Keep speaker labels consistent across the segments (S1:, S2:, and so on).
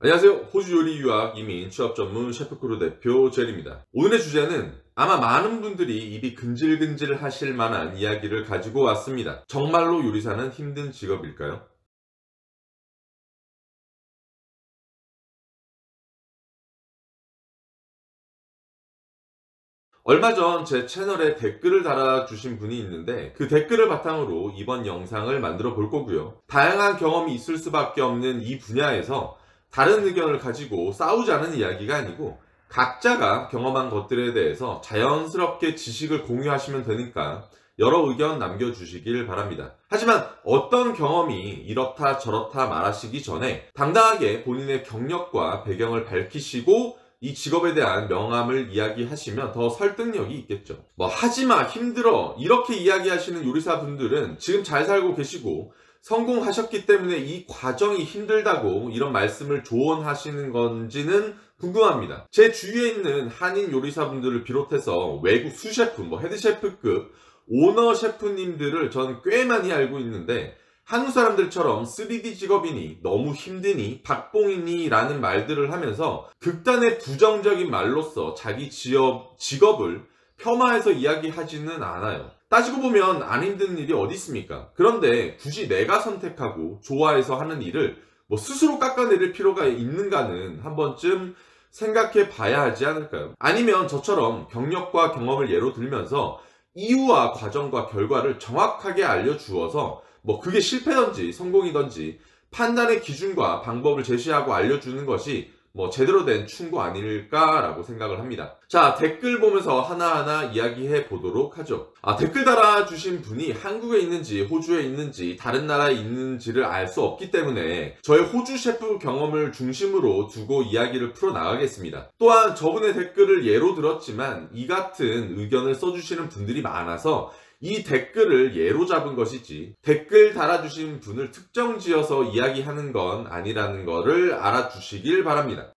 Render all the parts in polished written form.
S1: 안녕하세요. 호주 요리 유학 이민 취업 전문 셰프크루 대표 젤입니다. 오늘의 주제는 아마 많은 분들이 입이 근질근질 하실 만한 이야기를 가지고 왔습니다. 정말로 요리사는 힘든 직업일까요? 얼마 전 제 채널에 댓글을 달아주신 분이 있는데 그 댓글을 바탕으로 이번 영상을 만들어 볼 거고요. 다양한 경험이 있을 수밖에 없는 이 분야에서 다른 의견을 가지고 싸우자는 이야기가 아니고 각자가 경험한 것들에 대해서 자연스럽게 지식을 공유하시면 되니까 여러 의견 남겨주시길 바랍니다. 하지만 어떤 경험이 이렇다 저렇다 말하시기 전에 당당하게 본인의 경력과 배경을 밝히시고 이 직업에 대한 명함을 이야기하시면 더 설득력이 있겠죠. 하지마, 힘들어, 이렇게 이야기하시는 요리사분들은 지금 잘 살고 계시고 성공하셨기 때문에 이 과정이 힘들다고 이런 말씀을 조언하시는 건지는 궁금합니다. 제 주위에 있는 한인 요리사분들을 비롯해서 외국 수셰프, 헤드셰프급 오너 셰프님들을 전 꽤 많이 알고 있는데 한국 사람들처럼 3D 직업이니 너무 힘드니 박봉이니 라는 말들을 하면서 극단의 부정적인 말로써 자기 직업을 폄하해서 이야기하지는 않아요. 따지고 보면 안 힘든 일이 어디 있습니까? 그런데 굳이 내가 선택하고 좋아해서 하는 일을 스스로 깎아내릴 필요가 있는가는 한 번쯤 생각해 봐야 하지 않을까요? 아니면 저처럼 경력과 경험을 예로 들면서 이유와 과정과 결과를 정확하게 알려주어서 그게 실패든지 성공이든지 판단의 기준과 방법을 제시하고 알려주는 것이 제대로 된 충고 아닐까라고 생각을 합니다. 자, 댓글 보면서 하나하나 이야기해 보도록 하죠. 댓글 달아주신 분이 한국에 있는지 호주에 있는지 다른 나라에 있는지를 알 수 없기 때문에 저의 호주 셰프 경험을 중심으로 두고 이야기를 풀어나가겠습니다. 또한 저분의 댓글을 예로 들었지만 이 같은 의견을 써주시는 분들이 많아서 이 댓글을 예로 잡은 것이지 댓글 달아주신 분을 특정 지어서 이야기하는 건 아니라는 것을 알아주시길 바랍니다.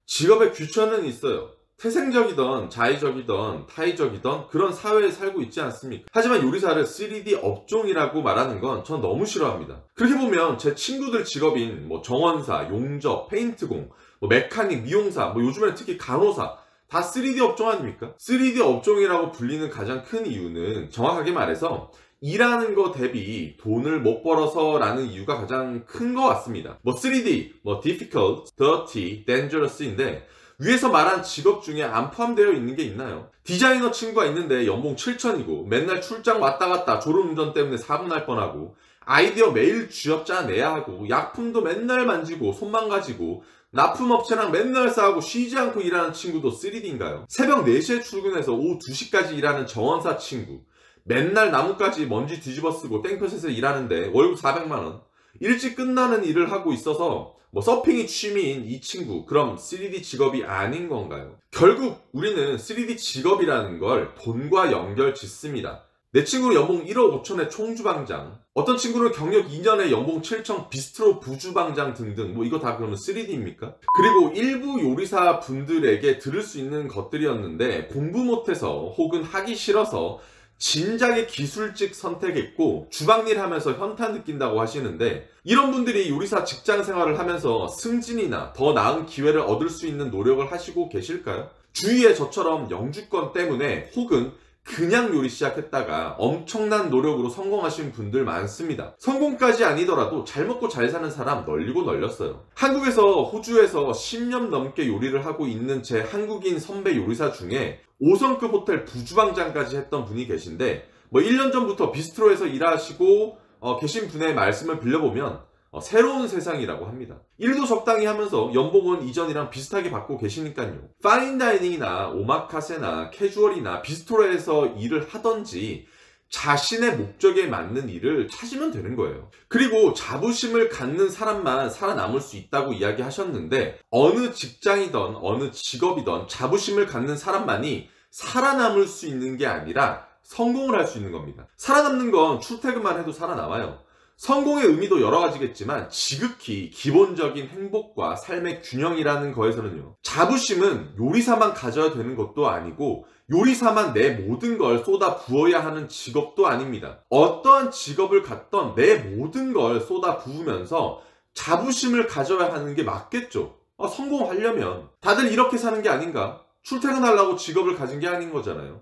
S1: 직업의 규천은 있어요. 태생적이던 자의적이던 타의적이던 그런 사회에 살고 있지 않습니까? 하지만 요리사를 3D 업종이라고 말하는 건 전 너무 싫어합니다. 그렇게 보면 제 친구들 직업인 정원사, 용접, 페인트공, 메카닉, 미용사, 요즘에는 특히 간호사 다 3D 업종 아닙니까? 3D 업종이라고 불리는 가장 큰 이유는 정확하게 말해서 일하는 거 대비 돈을 못 벌어서 라는 이유가 가장 큰 것 같습니다. 3D, difficult, dirty, dangerous인데 위에서 말한 직업 중에 안 포함되어 있는 게 있나요? 디자이너 친구가 있는데 연봉 7천이고 맨날 출장 왔다 갔다 졸음운전 때문에 사고 날 뻔하고 아이디어 매일 쥐업 짜내야 하고 약품도 맨날 만지고 손만 가지고 납품업체랑 맨날 싸우고 쉬지 않고 일하는 친구도 3D인가요? 새벽 4시에 출근해서 오후 2시까지 일하는 정원사 친구, 맨날 나뭇가지 먼지 뒤집어 쓰고 땡볕에서 일하는데 월급 400만원, 일찍 끝나는 일을 하고 있어서 서핑이 취미인 이 친구, 그럼 3D 직업이 아닌 건가요? 결국 우리는 3D 직업이라는 걸 돈과 연결 짓습니다. 내 친구는 연봉 1억 5천에 총주방장, 어떤 친구는 경력 2년에 연봉 7천 비스트로 부주방장 등등, 이거 다 그러면 3D입니까? 그리고 일부 요리사 분들에게 들을 수 있는 것들이었는데 공부 못해서 혹은 하기 싫어서 진작에 기술직 선택했고 주방일 하면서 현타 느낀다고 하시는데 이런 분들이 요리사 직장 생활을 하면서 승진이나 더 나은 기회를 얻을 수 있는 노력을 하시고 계실까요? 주위에 저처럼 영주권 때문에 혹은 그냥 요리 시작했다가 엄청난 노력으로 성공하신 분들 많습니다. 성공까지 아니더라도 잘 먹고 잘 사는 사람 널리고 널렸어요. 한국에서 호주에서 10년 넘게 요리를 하고 있는 제 한국인 선배 요리사 중에 5성급 호텔 부주방장까지 했던 분이 계신데 1년 전부터 비스트로에서 일하시고 계신 분의 말씀을 빌려보면 새로운 세상이라고 합니다. 일도 적당히 하면서 연봉은 이전이랑 비슷하게 받고 계시니까요. 파인다이닝이나 오마카세나 캐주얼이나 비스트로에서 일을 하던지 자신의 목적에 맞는 일을 찾으면 되는 거예요. 그리고 자부심을 갖는 사람만 살아남을 수 있다고 이야기하셨는데 어느 직장이든 어느 직업이든 자부심을 갖는 사람만이 살아남을 수 있는 게 아니라 성공을 할 수 있는 겁니다. 살아남는 건 출퇴근만 해도 살아남아요. 성공의 의미도 여러 가지겠지만 지극히 기본적인 행복과 삶의 균형이라는 거에서는요, 자부심은 요리사만 가져야 되는 것도 아니고 요리사만 내 모든 걸 쏟아 부어야 하는 직업도 아닙니다. 어떠한 직업을 갖던 내 모든 걸 쏟아 부으면서 자부심을 가져야 하는 게 맞겠죠. 성공하려면 다들 이렇게 사는 게 아닌가? 출퇴근하려고 직업을 가진 게 아닌 거잖아요.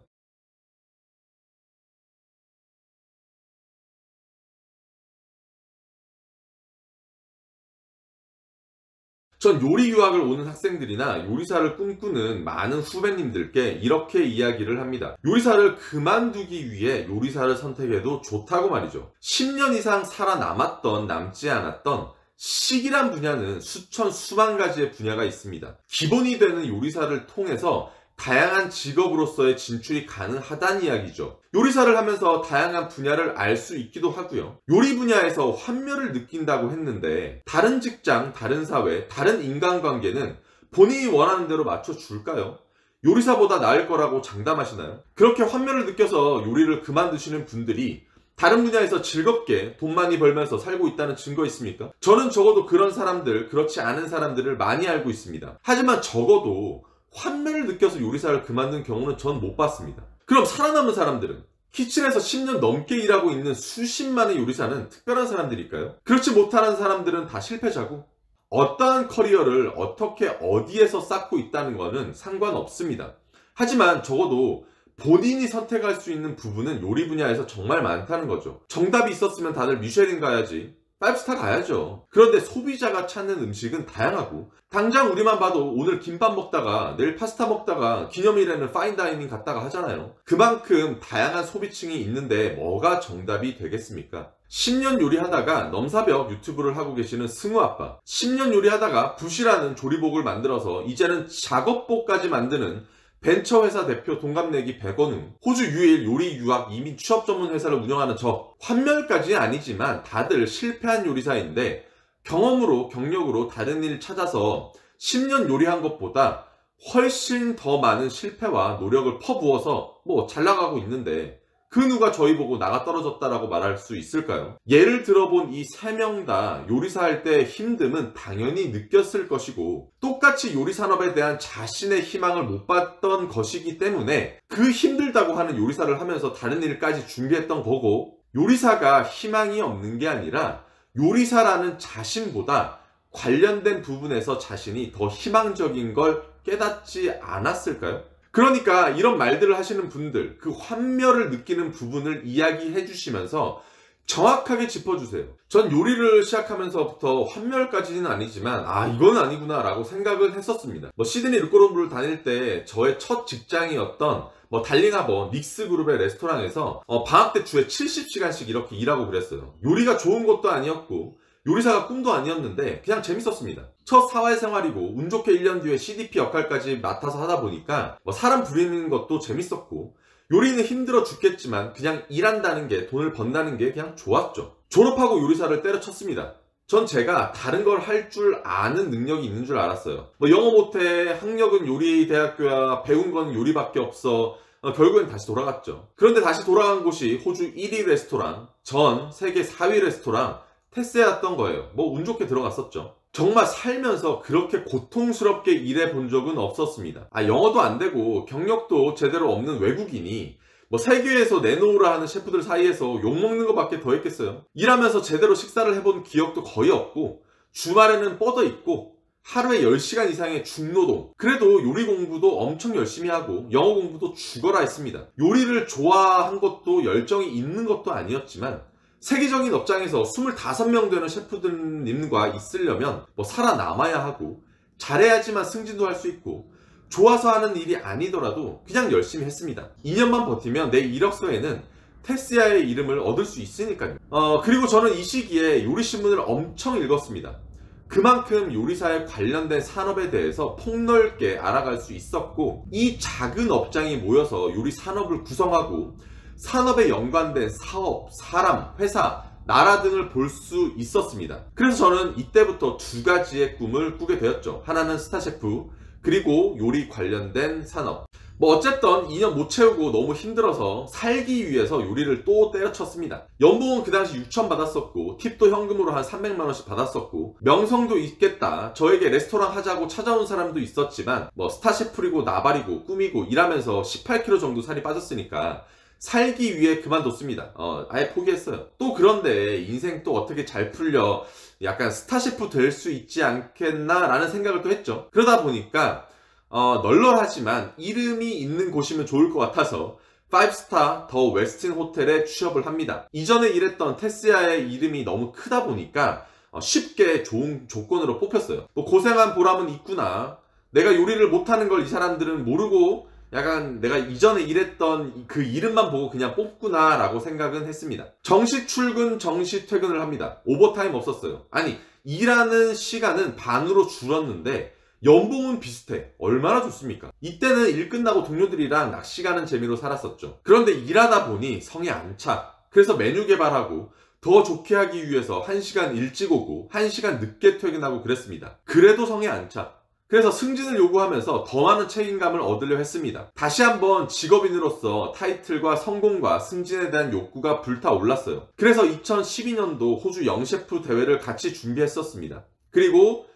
S1: 전 요리 유학을 오는 학생들이나 요리사를 꿈꾸는 많은 후배님들께 이렇게 이야기를 합니다. 요리사를 그만두기 위해 요리사를 선택해도 좋다고 말이죠. 10년 이상 살아남았던 남지 않았던 식이란 분야는 수천 수만 가지의 분야가 있습니다. 기본이 되는 요리사를 통해서 다양한 직업으로서의 진출이 가능하다는 이야기죠. 요리사를 하면서 다양한 분야를 알 수 있기도 하고요. 요리 분야에서 환멸을 느낀다고 했는데 다른 직장, 다른 사회, 다른 인간관계는 본인이 원하는 대로 맞춰줄까요? 요리사보다 나을 거라고 장담하시나요? 그렇게 환멸을 느껴서 요리를 그만두시는 분들이 다른 분야에서 즐겁게 돈 많이 벌면서 살고 있다는 증거 있습니까? 저는 적어도 그런 사람들, 그렇지 않은 사람들을 많이 알고 있습니다. 하지만 적어도 환멸을 느껴서 요리사를 그만둔 경우는 전 못 봤습니다. 그럼 살아남은 사람들은? 키친에서 10년 넘게 일하고 있는 수십만의 요리사는 특별한 사람들일까요? 그렇지 못하는 사람들은 다 실패자고 어떠한 커리어를 어떻게 어디에서 쌓고 있다는 것은 상관없습니다. 하지만 적어도 본인이 선택할 수 있는 부분은 요리 분야에서 정말 많다는 거죠. 정답이 있었으면 다들 미쉐린 가야지, 5스타 가야죠. 그런데 소비자가 찾는 음식은 다양하고 당장 우리만 봐도 오늘 김밥 먹다가 내일 파스타 먹다가 기념일에는 파인다이닝 갔다가 하잖아요. 그만큼 다양한 소비층이 있는데 뭐가 정답이 되겠습니까? 10년 요리하다가 넘사벽 유튜브를 하고 계시는 승우아빠, 10년 요리하다가 부시라는 조리복을 만들어서 이제는 작업복까지 만드는 벤처회사 대표 동갑내기 백원웅, 호주 유일 요리 유학 이민 취업 전문 회사를 운영하는 저, 환멸까지는 아니지만 다들 실패한 요리사인데 경험으로 경력으로 다른 일 찾아서 10년 요리한 것보다 훨씬 더 많은 실패와 노력을 퍼부어서 잘 나가고 있는데 그 누가 저희 보고 나가 떨어졌다라고 말할 수 있을까요? 예를 들어본 이 3명 다 요리사 할 때 힘듦은 당연히 느꼈을 것이고 똑같이 요리 산업에 대한 자신의 희망을 못 봤던 것이기 때문에 그 힘들다고 하는 요리사를 하면서 다른 일까지 준비했던 거고, 요리사가 희망이 없는 게 아니라 요리사라는 자신보다 관련된 부분에서 자신이 더 희망적인 걸 깨닫지 않았을까요? 그러니까 이런 말들을 하시는 분들, 그 환멸을 느끼는 부분을 이야기해 주시면서 정확하게 짚어주세요. 전 요리를 시작하면서부터 환멸까지는 아니지만 이건 아니구나 라고 생각을 했었습니다. 시드니 르꼬롬부를 다닐 때 저의 첫 직장이었던 달링하버 닉스그룹의 레스토랑에서 방학 때 주에 70시간씩 이렇게 일하고 그랬어요. 요리가 좋은 것도 아니었고 요리사가 꿈도 아니었는데 그냥 재밌었습니다. 첫 사회생활이고 운 좋게 1년 뒤에 CDP 역할까지 맡아서 하다 보니까 사람 부리는 것도 재밌었고 요리는 힘들어 죽겠지만 그냥 일한다는 게, 돈을 번다는 게 그냥 좋았죠. 졸업하고 요리사를 때려쳤습니다. 전 제가 다른 걸 할 줄 아는 능력이 있는 줄 알았어요. 영어 못해, 학력은 요리대학교야, 배운 건 요리밖에 없어. 결국엔 다시 돌아갔죠. 그런데 다시 돌아간 곳이 호주 1위 레스토랑, 전 세계 4위 레스토랑 테스야였던 거예요. 운 좋게 들어갔었죠. 정말 살면서 그렇게 고통스럽게 일해 본 적은 없었습니다. 영어도 안 되고 경력도 제대로 없는 외국인이 세계에서 내놓으라 하는 셰프들 사이에서 욕먹는 것밖에 더 했겠어요. 일하면서 제대로 식사를 해본 기억도 거의 없고 주말에는 뻗어 있고 하루에 10시간 이상의 중노동. 그래도 요리 공부도 엄청 열심히 하고 영어 공부도 죽어라 했습니다. 요리를 좋아한 것도 열정이 있는 것도 아니었지만 세계적인 업장에서 25명 되는 셰프들님과 있으려면 살아남아야 하고 잘해야지만 승진도 할 수 있고 좋아서 하는 일이 아니더라도 그냥 열심히 했습니다. 2년만 버티면 내 이력서에는 테스야의 이름을 얻을 수 있으니까요. 그리고 저는 이 시기에 요리신문을 엄청 읽었습니다. 그만큼 요리사에 관련된 산업에 대해서 폭넓게 알아갈 수 있었고 이 작은 업장이 모여서 요리 산업을 구성하고 산업에 연관된 사업, 사람, 회사, 나라 등을 볼 수 있었습니다. 그래서 저는 이때부터 2가지의 꿈을 꾸게 되었죠. 하나는 스타셰프, 그리고 요리 관련된 산업. 뭐 어쨌든 2년 못 채우고 너무 힘들어서 살기 위해서 요리를 또 때려쳤습니다. 연봉은 그 당시 6천 받았었고 팁도 현금으로 한 300만원씩 받았었고 명성도 있겠다, 저에게 레스토랑 하자고 찾아온 사람도 있었지만 뭐 스타셰프리고 나발이고 꾸미고 일하면서 18kg 정도 살이 빠졌으니까 살기 위해 그만뒀습니다. 아예 포기했어요. 또 그런데 인생 또 어떻게 잘 풀려 약간 스타셰프 될 수 있지 않겠나 라는 생각을 또 했죠. 그러다 보니까 널널하지만 이름이 있는 곳이면 좋을 것 같아서 5스타 더 웨스틴 호텔에 취업을 합니다. 이전에 일했던 테스야의 이름이 너무 크다 보니까 쉽게 좋은 조건으로 뽑혔어요. 뭐 고생한 보람은 있구나, 내가 요리를 못하는 걸 이 사람들은 모르고 약간 내가 이전에 일했던 그 이름만 보고 그냥 뽑구나 라고 생각은 했습니다. 정시 출근 정시 퇴근을 합니다. 오버타임 없었어요. 아니, 일하는 시간은 반으로 줄었는데 연봉은 비슷해. 얼마나 좋습니까? 이때는 일 끝나고 동료들이랑 낚시 가는 재미로 살았었죠. 그런데 일하다 보니 성에 안 차. 그래서 메뉴 개발하고 더 좋게 하기 위해서 1시간 일찍 오고 1시간 늦게 퇴근하고 그랬습니다. 그래도 성에 안 차. 그래서 승진을 요구하면서 더 많은 책임감을 얻으려 했습니다. 다시 한번 직업인으로서 타이틀과 성공과 승진에 대한 욕구가 불타올랐어요. 그래서 2012년도 호주 영셰프 대회를 같이 준비했었습니다. 그리고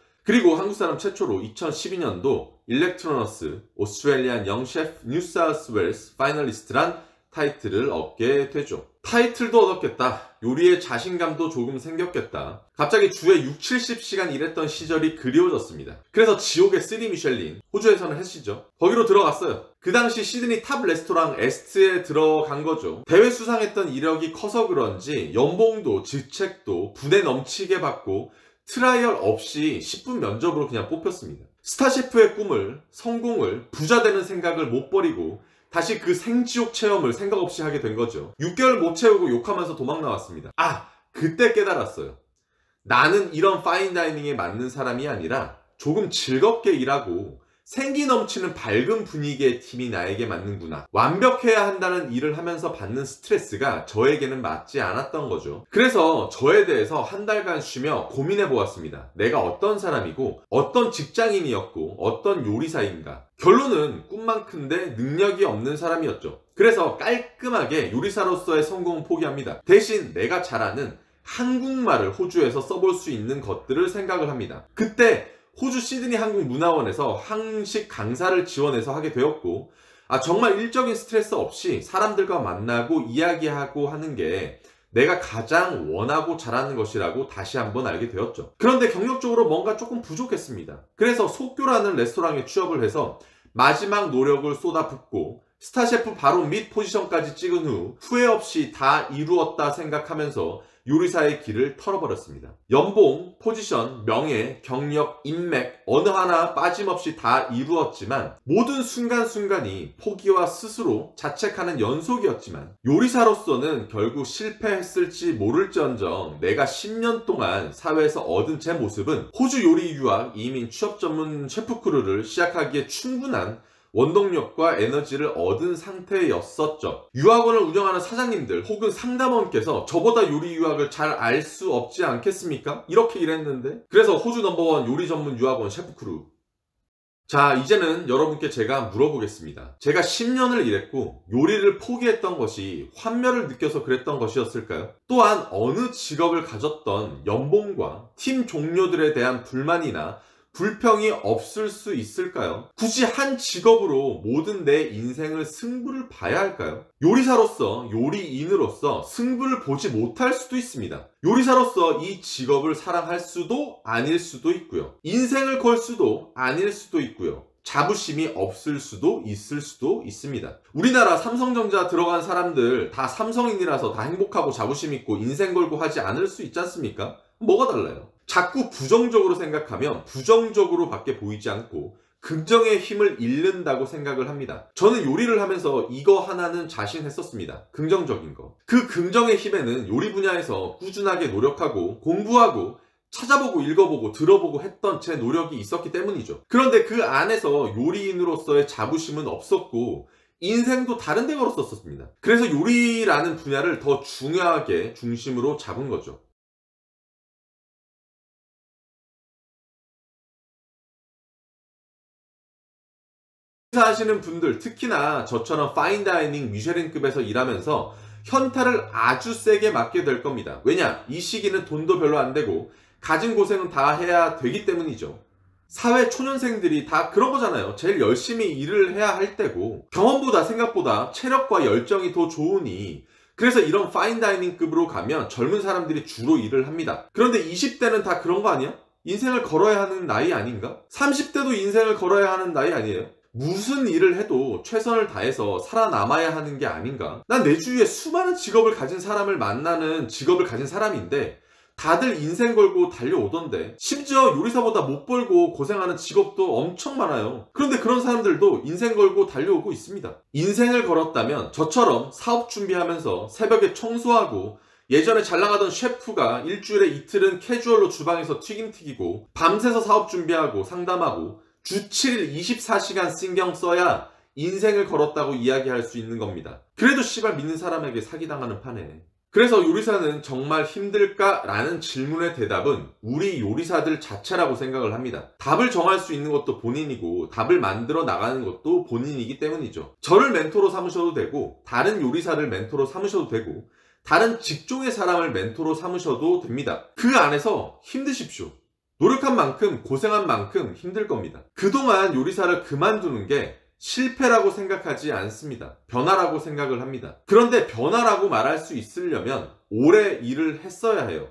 S1: 한국 사람 최초로 2012년도 일렉트로너스 오스트레일리안 영셰프 뉴사우스웨일스 파이널리스트란 타이틀을 얻게 되죠. 타이틀도 얻었겠다, 요리에 자신감도 조금 생겼겠다, 갑자기 주에 6, 70시간 일했던 시절이 그리워졌습니다. 그래서 지옥의 3 미셸린, 호주에서는 햇시죠, 거기로 들어갔어요. 그 당시 시드니 탑 레스토랑 에스트에 들어간 거죠. 대회 수상했던 이력이 커서 그런지 연봉도 직책도 분에 넘치게 받고 트라이얼 없이 10분 면접으로 그냥 뽑혔습니다. 스타셰프의 꿈을, 성공을, 부자 되는 생각을 못 버리고 다시 그 생지옥 체험을 생각 없이 하게 된 거죠. 6개월 못 채우고 욕하면서 도망 나왔습니다. 그때 깨달았어요. 나는 이런 파인다이닝에 맞는 사람이 아니라 조금 즐겁게 일하고 생기 넘치는 밝은 분위기의 팀이 나에게 맞는구나. 완벽해야 한다는 일을 하면서 받는 스트레스가 저에게는 맞지 않았던 거죠. 그래서 저에 대해서 한 달간 쉬며 고민해 보았습니다. 내가 어떤 사람이고 어떤 직장인이었고 어떤 요리사인가. 결론은 꿈만 큰데 능력이 없는 사람이었죠. 그래서 깔끔하게 요리사로서의 성공은 포기합니다. 대신 내가 잘하는 한국말을 호주에서 써볼 수 있는 것들을 생각을 합니다. 그때 호주 시드니 한국문화원에서 한식 강사를 지원해서 하게 되었고, 정말 일적인 스트레스 없이 사람들과 만나고 이야기하고 하는 게 내가 가장 원하고 잘하는 것이라고 다시 한번 알게 되었죠. 그런데 경력적으로 뭔가 조금 부족했습니다. 그래서 속교라는 레스토랑에 취업을 해서 마지막 노력을 쏟아붓고 스타셰프 바로 밑 포지션까지 찍은 후 후회 없이 다 이루었다 생각하면서 요리사의 길을 털어버렸습니다. 연봉, 포지션, 명예, 경력, 인맥 어느 하나 빠짐없이 다 이루었지만 모든 순간순간이 포기와 스스로 자책하는 연속이었지만 요리사로서는 결국 실패했을지 모를지언정 내가 10년 동안 사회에서 얻은 제 모습은 호주 요리 유학 이민 취업 전문 셰프 크루를 시작하기에 충분한 원동력과 에너지를 얻은 상태였었죠. 유학원을 운영하는 사장님들 혹은 상담원께서 저보다 요리 유학을 잘 알 수 없지 않겠습니까? 이렇게 일했는데. 그래서 호주 넘버원 요리 전문 유학원 셰프 크루. 자, 이제는 여러분께 제가 물어보겠습니다. 제가 10년을 일했고 요리를 포기했던 것이 환멸을 느껴서 그랬던 것이었을까요? 또한 어느 직업을 가졌던 연봉과 팀 종료들에 대한 불만이나 불평이 없을 수 있을까요? 굳이 한 직업으로 모든 내 인생을 승부를 봐야 할까요? 요리사로서, 요리인으로서 승부를 보지 못할 수도 있습니다. 요리사로서 이 직업을 사랑할 수도 아닐 수도 있고요. 인생을 걸 수도 아닐 수도 있고요. 자부심이 없을 수도 있을 수도 있습니다. 우리나라 삼성전자 들어간 사람들 다 삼성인이라서 다 행복하고 자부심 있고 인생 걸고 하지 않을 수 있지 않습니까? 뭐가 달라요? 자꾸 부정적으로 생각하면 부정적으로 밖에 보이지 않고 긍정의 힘을 잃는다고 생각을 합니다. 저는 요리를 하면서 이거 하나는 자신했었습니다. 긍정적인 거. 그 긍정의 힘에는 요리 분야에서 꾸준하게 노력하고 공부하고 찾아보고 읽어보고 들어보고 했던 제 노력이 있었기 때문이죠. 그런데 그 안에서 요리인으로서의 자부심은 없었고 인생도 다른 데 걸었었습니다. 그래서 요리라는 분야를 더 중요하게 중심으로 잡은 거죠. 하시는 분들, 특히나 저처럼 파인다이닝 미쉐린급에서 일하면서 현타를 아주 세게 맞게 될 겁니다. 왜냐? 이 시기는 돈도 별로 안 되고 가진 고생은 다 해야 되기 때문이죠. 사회 초년생들이 다 그런 거잖아요. 제일 열심히 일을 해야 할 때고 경험보다 생각보다 체력과 열정이 더 좋으니, 그래서 이런 파인다이닝급으로 가면 젊은 사람들이 주로 일을 합니다. 그런데 20대는 다 그런 거 아니야? 인생을 걸어야 하는 나이 아닌가? 30대도 인생을 걸어야 하는 나이 아니에요? 무슨 일을 해도 최선을 다해서 살아남아야 하는 게 아닌가? 난 내 주위에 수많은 직업을 가진 사람을 만나는 직업을 가진 사람인데 다들 인생 걸고 달려오던데, 심지어 요리사보다 못 벌고 고생하는 직업도 엄청 많아요. 그런데 그런 사람들도 인생 걸고 달려오고 있습니다. 인생을 걸었다면 저처럼 사업 준비하면서 새벽에 청소하고, 예전에 잘 나가던 셰프가 일주일에 이틀은 캐주얼로 주방에서 튀김 튀기고 밤새서 사업 준비하고 상담하고 주 7일 24시간 신경 써야 인생을 걸었다고 이야기할 수 있는 겁니다. 그래도 씨발 믿는 사람에게 사기당하는 판에. 그래서 요리사는 정말 힘들까? 라는 질문의 대답은 우리 요리사들 자체라고 생각을 합니다. 답을 정할 수 있는 것도 본인이고 답을 만들어 나가는 것도 본인이기 때문이죠. 저를 멘토로 삼으셔도 되고 다른 요리사를 멘토로 삼으셔도 되고 다른 직종의 사람을 멘토로 삼으셔도 됩니다. 그 안에서 힘드십시오. 노력한 만큼 고생한 만큼 힘들 겁니다. 그동안 요리사를 그만두는 게 실패라고 생각하지 않습니다. 변화라고 생각을 합니다. 그런데 변화라고 말할 수 있으려면 오래 일을 했어야 해요.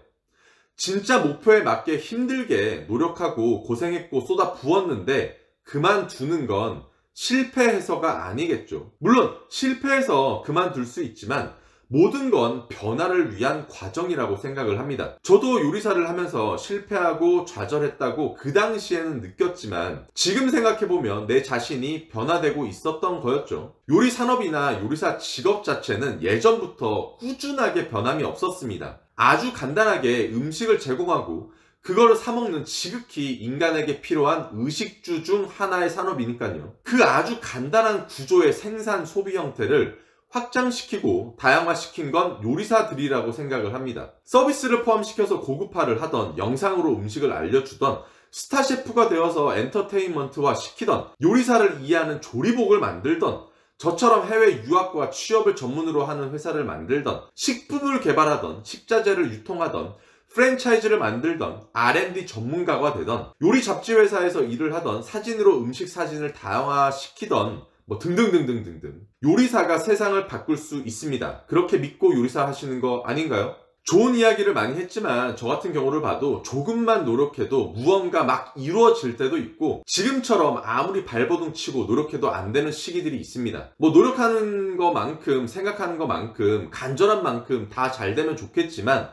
S1: 진짜 목표에 맞게 힘들게 노력하고 고생했고 쏟아 부었는데 그만두는 건 실패해서가 아니겠죠. 물론 실패해서 그만둘 수 있지만 모든 건 변화를 위한 과정이라고 생각을 합니다. 저도 요리사를 하면서 실패하고 좌절했다고 그 당시에는 느꼈지만 지금 생각해보면 내 자신이 변화되고 있었던 거였죠. 요리 산업이나 요리사 직업 자체는 예전부터 꾸준하게 변함이 없었습니다. 아주 간단하게 음식을 제공하고 그거를 사먹는 지극히 인간에게 필요한 의식주 중 하나의 산업이니까요. 그 아주 간단한 구조의 생산 소비 형태를 확장시키고 다양화시킨 건 요리사들이라고 생각을 합니다. 서비스를 포함시켜서 고급화를 하던, 영상으로 음식을 알려주던, 스타 셰프가 되어서 엔터테인먼트화 시키던, 요리사를 이해하는 조리복을 만들던, 저처럼 해외 유학과 취업을 전문으로 하는 회사를 만들던, 식품을 개발하던, 식자재를 유통하던, 프랜차이즈를 만들던, R&D 전문가가 되던, 요리 잡지 회사에서 일을 하던, 사진으로 음식 사진을 다양화시키던 등등등등등등. 요리사가 세상을 바꿀 수 있습니다. 그렇게 믿고 요리사 하시는 거 아닌가요? 좋은 이야기를 많이 했지만 저 같은 경우를 봐도 조금만 노력해도 무언가 막 이루어질 때도 있고 지금처럼 아무리 발버둥 치고 노력해도 안 되는 시기들이 있습니다. 노력하는 것만큼, 생각하는 것만큼, 간절한 만큼 다 잘 되면 좋겠지만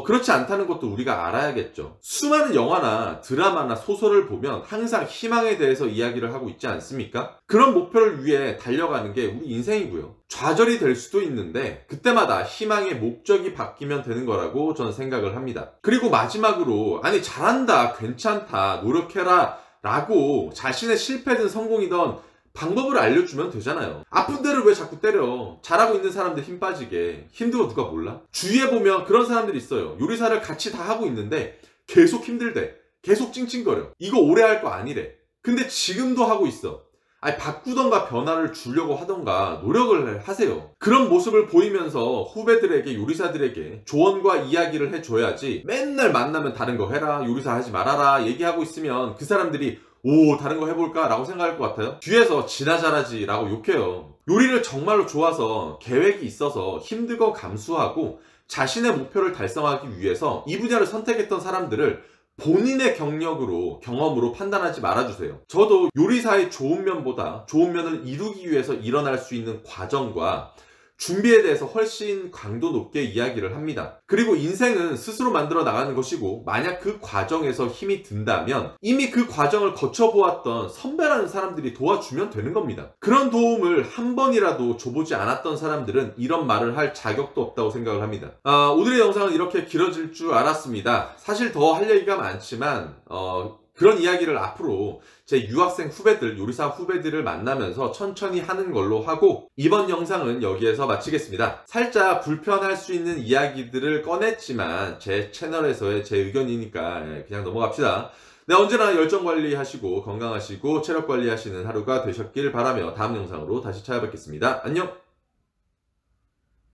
S1: 그렇지 않다는 것도 우리가 알아야겠죠. 수많은 영화나 드라마나 소설을 보면 항상 희망에 대해서 이야기를 하고 있지 않습니까? 그런 목표를 위해 달려가는 게 우리 인생이고요. 좌절이 될 수도 있는데 그때마다 희망의 목적이 바뀌면 되는 거라고 저는 생각을 합니다. 그리고 마지막으로 잘한다, 괜찮다, 노력해라 라고 자신의 실패든 성공이든 방법을 알려주면 되잖아요. 아픈 데를 왜 자꾸 때려? 잘하고 있는 사람들 힘 빠지게. 힘든 거 누가 몰라? 주위에 보면 그런 사람들이 있어요. 요리사를 같이 다 하고 있는데 계속 힘들대. 계속 찡찡거려. 이거 오래 할 거 아니래. 근데 지금도 하고 있어. 바꾸던가 변화를 주려고 하던가 노력을 하세요. 그런 모습을 보이면서 후배들에게, 요리사들에게 조언과 이야기를 해줘야지 맨날 만나면 다른 거 해라, 요리사 하지 말아라 얘기하고 있으면 그 사람들이 다른 거 해볼까? 라고 생각할 것 같아요. 뒤에서 지나 잘하지 라고 욕해요. 요리를 정말로 좋아서 계획이 있어서 힘들고 감수하고 자신의 목표를 달성하기 위해서 이 분야를 선택했던 사람들을 본인의 경력으로, 경험으로 판단하지 말아주세요. 저도 요리사의 좋은 면보다 좋은 면을 이루기 위해서 일어날 수 있는 과정과 준비에 대해서 훨씬 강도 높게 이야기를 합니다. 그리고 인생은 스스로 만들어 나가는 것이고 만약 그 과정에서 힘이 든다면 이미 그 과정을 거쳐보았던 선배라는 사람들이 도와주면 되는 겁니다. 그런 도움을 한 번이라도 줘보지 않았던 사람들은 이런 말을 할 자격도 없다고 생각을 합니다. 오늘의 영상은 이렇게 길어질 줄 알았습니다. 사실 더 할 얘기가 많지만 그런 이야기를 앞으로 제 유학생 후배들, 요리사 후배들을 만나면서 천천히 하는 걸로 하고 이번 영상은 여기에서 마치겠습니다. 살짝 불편할 수 있는 이야기들을 꺼냈지만 제 채널에서의 제 의견이니까 그냥 넘어갑시다. 네, 언제나 열정 관리하시고 건강하시고 체력 관리하시는 하루가 되셨길 바라며 다음 영상으로 다시 찾아뵙겠습니다. 안녕!